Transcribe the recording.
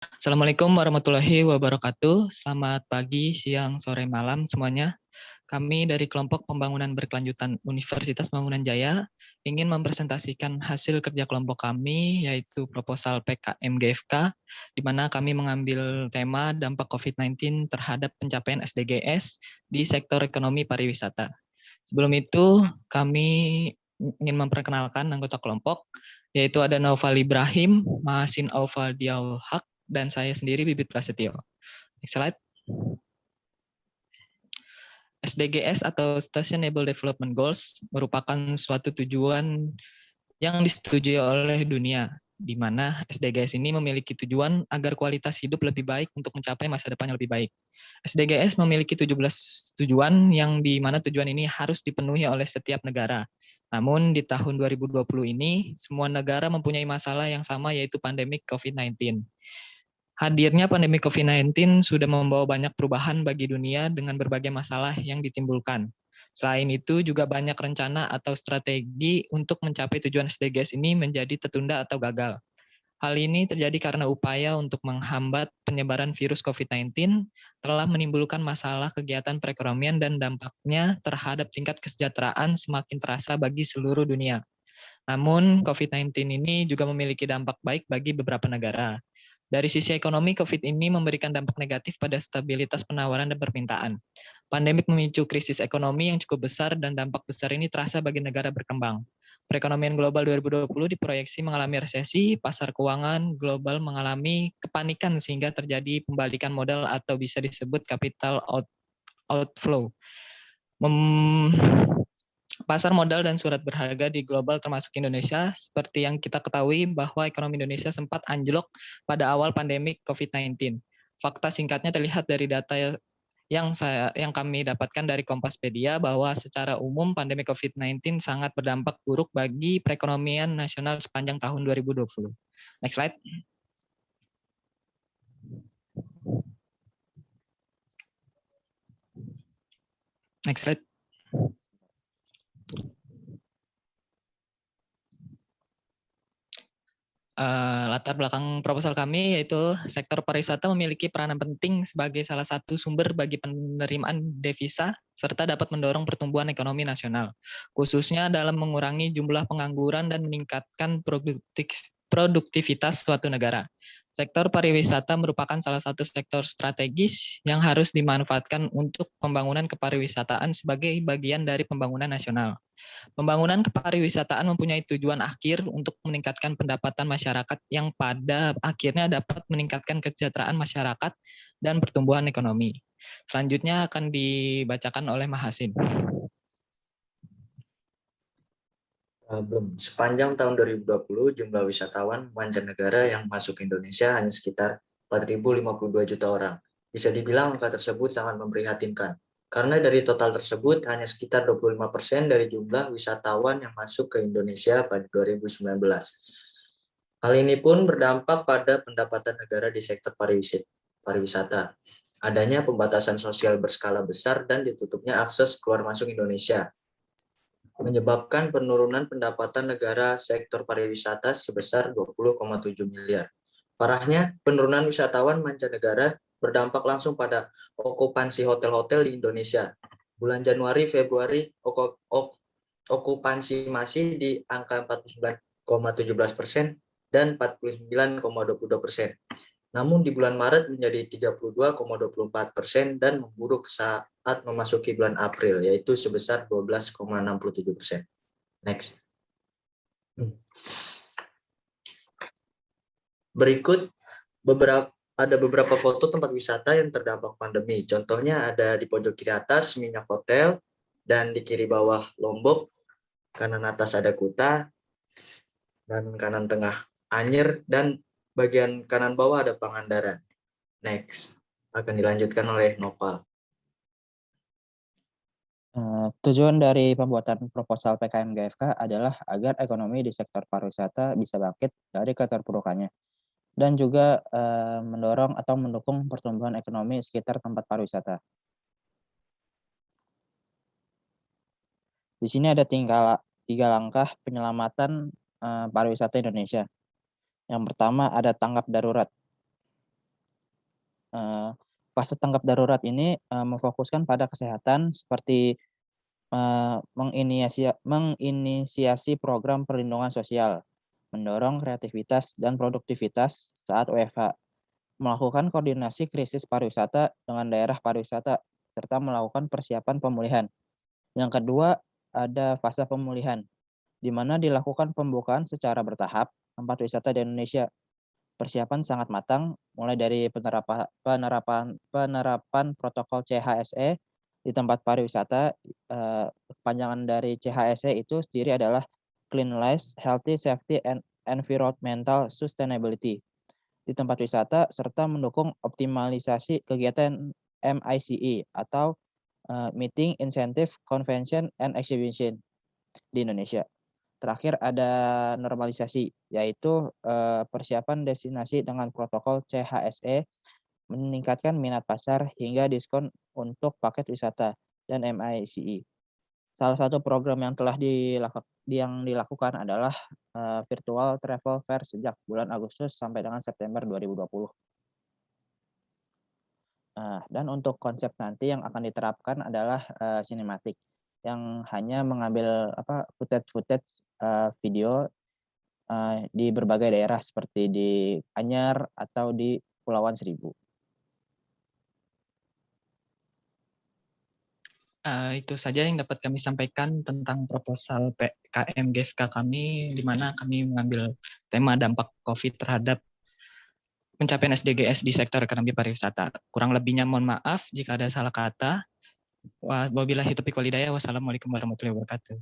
Assalamualaikum warahmatullahi wabarakatuh. Selamat pagi, siang, sore, malam semuanya. Kami dari kelompok pembangunan berkelanjutan Universitas Bangunan Jaya ingin mempresentasikan hasil kerja kelompok kami, yaitu proposal PKM GFK, di mana kami mengambil tema dampak COVID-19 terhadap pencapaian SDGs di sektor ekonomi pariwisata. Sebelum itu, kami ingin memperkenalkan anggota kelompok, yaitu ada Naufal Ibrahim, Mahasin Aufal Diaul Haq, dan saya sendiri Bibit Prasetyo. Next slide. SDGs atau Sustainable Development Goals merupakan suatu tujuan yang disetujui oleh dunia, di mana SDGs ini memiliki tujuan agar kualitas hidup lebih baik untuk mencapai masa depan yang lebih baik. SDGs memiliki 17 tujuan yang di mana tujuan ini harus dipenuhi oleh setiap negara. Namun di tahun 2020 ini, semua negara mempunyai masalah yang sama yaitu pandemi COVID-19. Hadirnya pandemi COVID-19 sudah membawa banyak perubahan bagi dunia dengan berbagai masalah yang ditimbulkan. Selain itu, juga banyak rencana atau strategi untuk mencapai tujuan SDGs ini menjadi tertunda atau gagal. Hal ini terjadi karena upaya untuk menghambat penyebaran virus COVID-19 telah menimbulkan masalah kegiatan perekonomian dan dampaknya terhadap tingkat kesejahteraan semakin terasa bagi seluruh dunia. Namun, COVID-19 ini juga memiliki dampak baik bagi beberapa negara. Dari sisi ekonomi, COVID ini memberikan dampak negatif pada stabilitas penawaran dan permintaan. Pandemik memicu krisis ekonomi yang cukup besar dan dampak besar ini terasa bagi negara berkembang. Perekonomian global 2020 diproyeksi mengalami resesi, pasar keuangan global mengalami kepanikan sehingga terjadi pembalikan modal atau bisa disebut capital outflow. Pasar modal dan surat berharga di global termasuk Indonesia, seperti yang kita ketahui bahwa ekonomi Indonesia sempat anjlok pada awal pandemi COVID-19. Fakta singkatnya terlihat dari data yang kami dapatkan dari Kompaspedia bahwa secara umum pandemi COVID-19 sangat berdampak buruk bagi perekonomian nasional sepanjang tahun 2020. Next slide. Next slide. Latar belakang proposal kami yaitu sektor pariwisata memiliki peranan penting sebagai salah satu sumber bagi penerimaan devisa serta dapat mendorong pertumbuhan ekonomi nasional, khususnya dalam mengurangi jumlah pengangguran dan meningkatkan produktivitas suatu negara. Sektor pariwisata merupakan salah satu sektor strategis yang harus dimanfaatkan untuk pembangunan kepariwisataan sebagai bagian dari pembangunan nasional. Pembangunan kepariwisataan mempunyai tujuan akhir untuk meningkatkan pendapatan masyarakat yang pada akhirnya dapat meningkatkan kesejahteraan masyarakat dan pertumbuhan ekonomi. Selanjutnya akan dibacakan oleh Mahasin. Belum. Sepanjang tahun 2020, jumlah wisatawan mancanegara yang masuk ke Indonesia hanya sekitar 4.052 juta orang. Bisa dibilang angka tersebut sangat memprihatinkan, karena dari total tersebut hanya sekitar 25% dari jumlah wisatawan yang masuk ke Indonesia pada 2019. Hal ini pun berdampak pada pendapatan negara di sektor pariwisata. Adanya pembatasan sosial berskala besar dan ditutupnya akses keluar masuk Indonesia, menyebabkan penurunan pendapatan negara sektor pariwisata sebesar 20,7 miliar. Parahnya, penurunan wisatawan mancanegara berdampak langsung pada okupansi hotel-hotel di Indonesia. Bulan Januari, Februari, okupansi masih di angka 49,17% dan 49,22%. Namun di bulan Maret menjadi 32,24% dan memburuk saat memasuki bulan April, yaitu sebesar 12,67%. Next. Berikut ada beberapa foto tempat wisata yang terdampak pandemi. Contohnya ada di pojok kiri atas Minyak Hotel, dan di kiri bawah Lombok, kanan atas ada Kuta, dan kanan tengah Anyer, dan bagian kanan bawah ada Pangandaran. Next, akan dilanjutkan oleh Nopal. Tujuan dari pembuatan proposal PKM GFK adalah agar ekonomi di sektor pariwisata bisa bangkit dari keterpurukannya dan juga mendorong atau mendukung pertumbuhan ekonomi sekitar tempat pariwisata. Di sini ada tiga langkah penyelamatan pariwisata Indonesia. Yang pertama ada tanggap darurat. Fase tanggap darurat ini memfokuskan pada kesehatan seperti menginisiasi program perlindungan sosial, mendorong kreativitas dan produktivitas saat WFH, melakukan koordinasi krisis pariwisata dengan daerah pariwisata, serta melakukan persiapan pemulihan. Yang kedua, ada fase pemulihan, di mana dilakukan pembukaan secara bertahap tempat wisata di Indonesia. Persiapan sangat matang, mulai dari penerapan protokol CHSE di tempat pariwisata. Kepanjangan dari CHSE itu sendiri adalah Cleanliness, Healthy, Safety, and Environmental Sustainability di tempat wisata, serta mendukung optimalisasi kegiatan MICE atau Meeting, Incentive, Convention, and Exhibition di Indonesia. Terakhir ada normalisasi, yaitu persiapan destinasi dengan protokol CHSE, meningkatkan minat pasar hingga diskon untuk paket wisata dan MICE. Salah satu program yang telah dilakukan adalah virtual travel fair sejak bulan Agustus sampai dengan September 2020. Dan untuk konsep nanti yang akan diterapkan adalah sinematik, yang hanya mengambil footage video di berbagai daerah seperti di Anyar atau di Kepulauan Seribu. Itu saja yang dapat kami sampaikan tentang proposal PKM GFK kami, di mana kami mengambil tema dampak COVID terhadap pencapaian SDGs di sektor ekonomi pariwisata. Kurang lebihnya mohon maaf jika ada salah kata. Wabillahi taufiq wal hidayah. Wassalamualaikum warahmatullahi wabarakatuh.